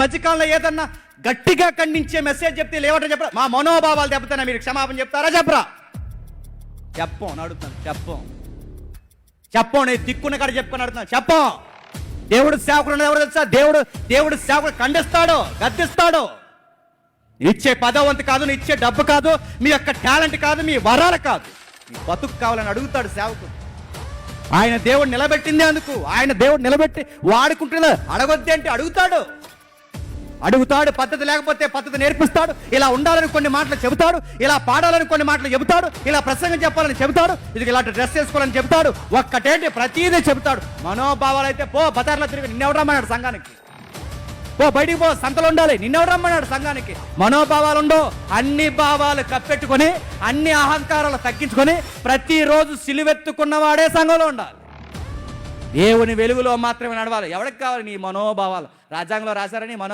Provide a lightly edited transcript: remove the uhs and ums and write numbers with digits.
మధ్యకాలంలో ఏదన్నా గట్టిగా ఖండించే మెసేజ్ చెప్తే లేవట చెప్పరా? మా మనోభావాలు దెబ్బతిన్నా మీరు క్షమాపణ చెప్తారా చెప్పరా? చెప్పం అడుగుతాను, చెప్పం నేను దిక్కున్న కాడ చెప్పుకొని అడుగుతాను, చెప్పం. దేవుడు సేవకుడు ఎవరు తెలుసా? దేవుడు సేవకుడు ఖండిస్తాడు, గద్దిస్తాడు. ఇచ్చే పదవంతి కాదు, నీ ఇచ్చే డబ్బు కాదు, మీ యొక్క టాలెంట్ కాదు, మీ వరాలు కాదు, మీ బతుకు కావాలని అడుగుతాడు సేవకుడు. ఆయన దేవుడు నిలబెట్టింది అందుకు. ఆయన దేవుడు నిలబెట్టి వాడుకుంటున్నా అడగొద్దేంటి? అడుగుతాడు. పద్ధతి లేకపోతే పద్ధతి నేర్పిస్తాడు. ఇలా ఉండాలని కొన్ని మాటలు చెబుతాడు, ఇలా పాడాలని కొన్ని మాటలు చెబుతాడు, ఇలా ప్రసంగం చెప్పాలని చెబుతాడు, ఇది ఇలాంటి డ్రెస్ వేసుకోవాలని చెబుతాడు. ఒక్కటేంటి ప్రతీదీ చెబుతాడు. మనోభావాలు అయితే పో బజార్లో తిరిగి నిన్నెవరు రమ్మన్నాడు సంఘానికి? పో బయటికి పో, సంతలు ఉండాలి, నిన్నెవరు రమ్మన్నాడు సంఘానికి? మనోభావాలు ఉండవు. అన్ని భావాలు కప్పెట్టుకొని, అన్ని అహంకారాలు తగ్గించుకొని ప్రతిరోజు సిలువెత్తుకున్నవాడే సంఘంలో ఉండాలి. దేవుని వెలుగులో మాత్రమే నడవాలి. ఎవరికి కావాలి నీ మనోభావాలు? రాజ్యాంగంలో రాశారని